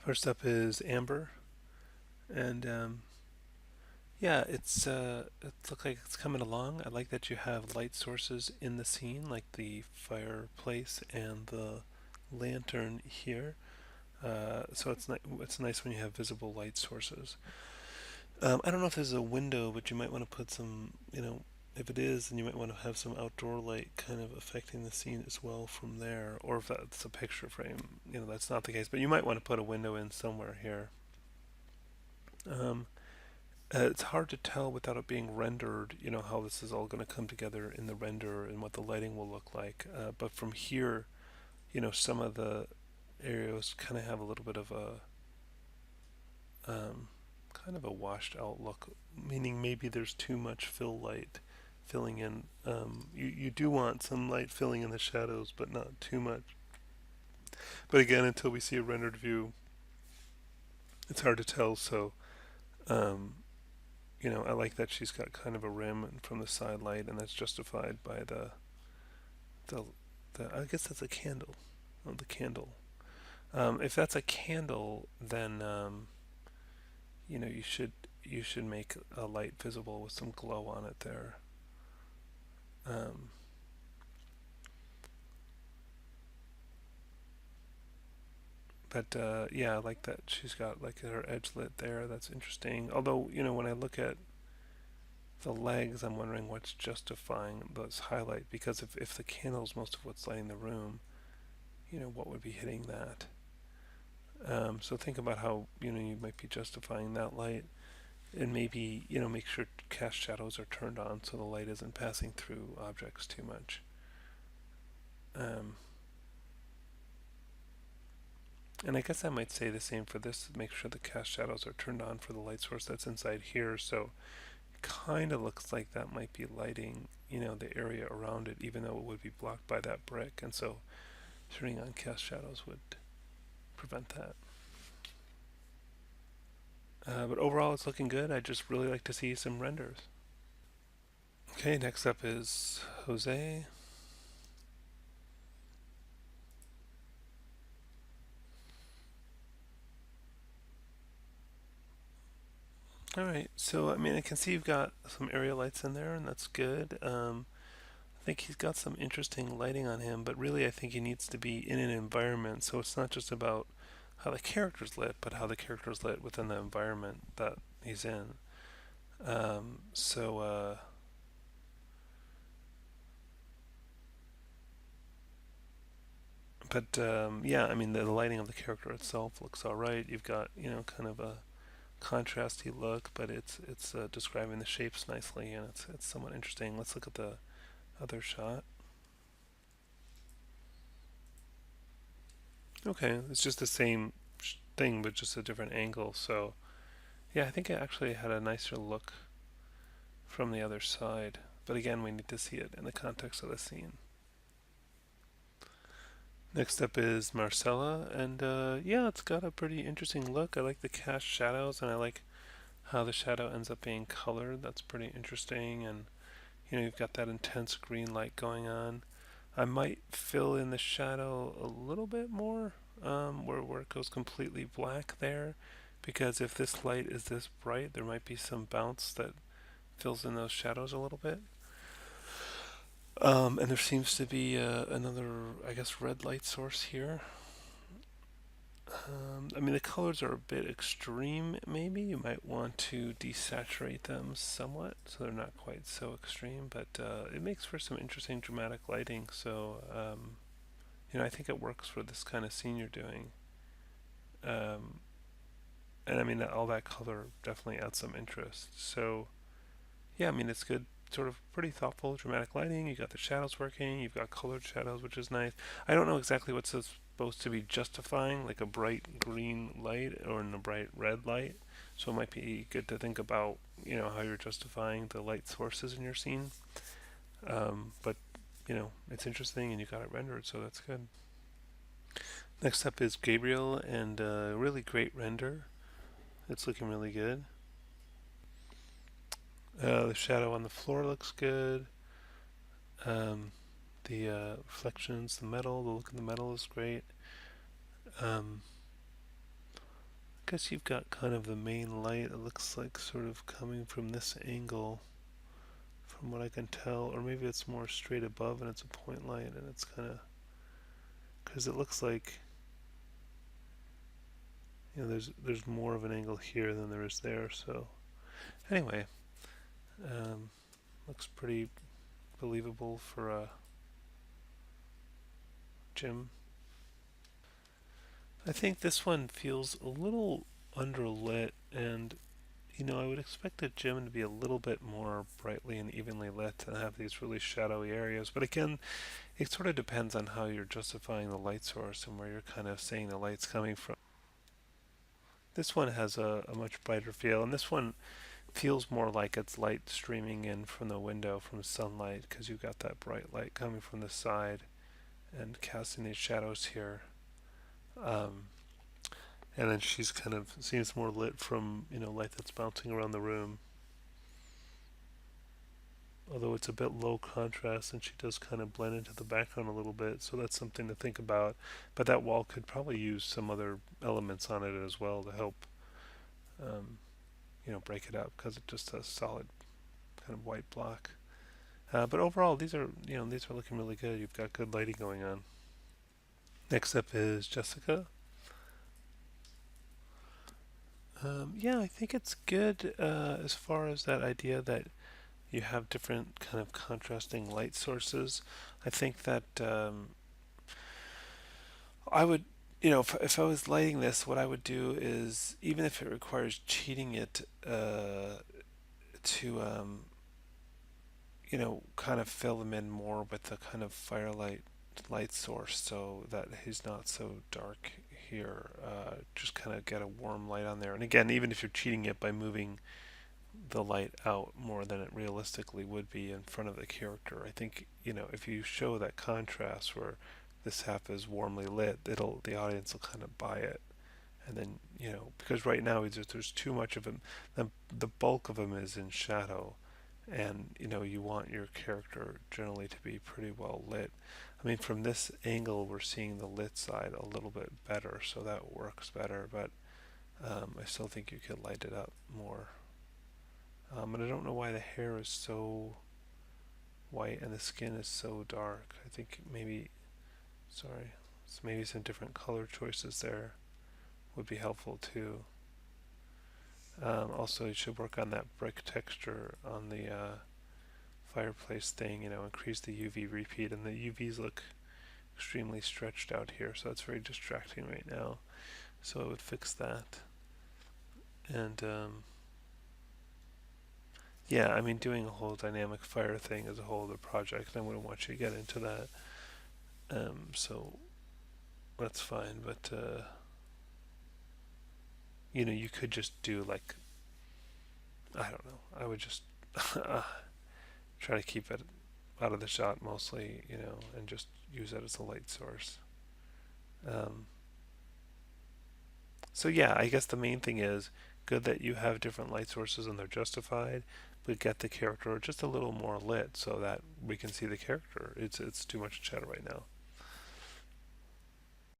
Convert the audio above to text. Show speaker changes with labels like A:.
A: First up is Amber, and yeah, it looks like it's coming along. I like that you have light sources in the scene, like the fireplace and the lantern here. So it's nice when you have visible light sources. I don't know if there's a window, but you might want to put some, if it is, then you might want to have some outdoor light kind of affecting the scene as well from there. Or if that's a picture frame, that's not the case. But you might want to put a window in somewhere here. Um, it's hard to tell without it being rendered, how this is all going to come together in the render and what the lighting will look like. But from here, some of the areas kind of have a little bit of a um, kind of a washed out look, meaning maybe there's too much fill light filling in. You do want some light filling in the shadows, but not too much. But again, until we see a rendered view, it's hard to tell. So um, I like that she's got kind of a rim from the side light, and that's justified by the, I guess that's a candle. Oh, the candle. If that's a candle, then you should make a light visible with some glow on it there. Um, but yeah, I like that she's got like her edge lit there. That's interesting. Although when I look at the legs, I'm wondering what's justifying those highlight, because if the candle is most of what's lighting the room, what would be hitting that? So think about how you might be justifying that light, and maybe make sure cast shadows are turned on so the light isn't passing through objects too much. Um, and I guess I might say the same for this. Make sure the cast shadows are turned on for the light source that's inside here. So it kind of looks like that might be lighting, the area around it, even though it would be blocked by that brick. And so turning on cast shadows would prevent that. But overall, it's looking good. I just really like to see some renders. Okay, next up is Jose. All right, so I mean, I can see you've got some area lights in there, and that's good. I think he's got some interesting lighting on him, but really, I think he needs to be in an environment. So it's not just about how the character's lit, but how the character's lit within the environment that he's in. Um, so, uh, but yeah, I mean, the lighting of the character itself looks all right. You've got kind of a contrasty look, but it's describing the shapes nicely, and it's somewhat interesting. Let's look at the other shot. Okay, it's just the same thing, but just a different angle. So yeah, I think it actually had a nicer look from the other side. But again, we need to see it in the context of the scene. Next up is Marcella, and yeah, it's got a pretty interesting look. I like the cast shadows, and I like how the shadow ends up being colored. That's pretty interesting, and you've got that intense green light going on. I might fill in the shadow a little bit more, where it goes completely black there, because if this light is this bright, there might be some bounce that fills in those shadows a little bit. And there seems to be another, I guess, red light source here. I mean, the colors are a bit extreme, maybe. You might want to desaturate them somewhat so they're not quite so extreme, but it makes for some interesting dramatic lighting. So, I think it works for this kind of scene you're doing. Um, and I mean, all that color definitely adds some interest. So, yeah, I mean, it's good, sort of pretty thoughtful, dramatic lighting. You got the shadows working. You've got colored shadows, which is nice. I don't know exactly what's supposed to be justifying, like a bright green light or in a bright red light. So it might be good to think about, how you're justifying the light sources in your scene. But it's interesting, and you got it rendered, so that's good. Next up is Gabriel, and really great render. It's looking really good. The shadow on the floor looks good. Um, the reflections, the metal, the look of the metal is great. Um, guess you've got kind of the main light, it looks like sort of coming from this angle, from what I can tell, or maybe it's more straight above and it's a point light and it's kind of, because it looks like, there's more of an angle here than there is there. So anyway, um, looks pretty believable for a Jim. I think this one feels a little underlit, and I would expect a gym to be a little bit more brightly and evenly lit and have these really shadowy areas. But again, it sort of depends on how you're justifying the light source and where you're kind of saying the light's coming from. This one has a much brighter feel, and this one feels more like it's light streaming in from the window from sunlight because you've got that bright light coming from the side and casting these shadows here. Um, and then she's kind of seems more lit from light that's bouncing around the room. Although it's a bit low contrast and she does kind of blend into the background a little bit, so that's something to think about. But that wall could probably use some other elements on it as well to help, um, break it up because it just has solid kind of white block. But overall, these are looking really good. You've got good lighting going on. Next up is Jessica. Yeah, I think it's good as far as that idea that you have different kind of contrasting light sources. I think that I would, if I was lighting this, what I would do is, even if it requires cheating it to, kind of fill them in more with the kind of firelight light source so that he's not so dark here. Just kind of get a warm light on there. And again, even if you're cheating it by moving the light out more than it realistically would be in front of the character. I think, if you show that contrast where this half is warmly lit, the audience will kind of buy it. And then, because right now there's too much of him. The bulk of him is in shadow, and you want your character generally to be pretty well lit. I mean, from this angle, we're seeing the lit side a little bit better, so that works better. But I still think you could light it up more. And I don't know why the hair is so white and the skin is so dark. I think sorry, so maybe some different color choices there would be helpful too. Also, you should work on that brick texture on the fireplace thing, increase the UV repeat, and the UVs look extremely stretched out here, so it's very distracting right now. So I would fix that. And yeah, I mean, doing a whole dynamic fire thing is a whole other project, and I wouldn't want you to get into that. So that's fine, but you could just do like, I don't know. I would just try to keep it out of the shot mostly, and just use it as a light source. Um, so yeah, I guess the main thing is good that you have different light sources and they're justified, but get the character just a little more lit so that we can see the character. It's too much shadow right now.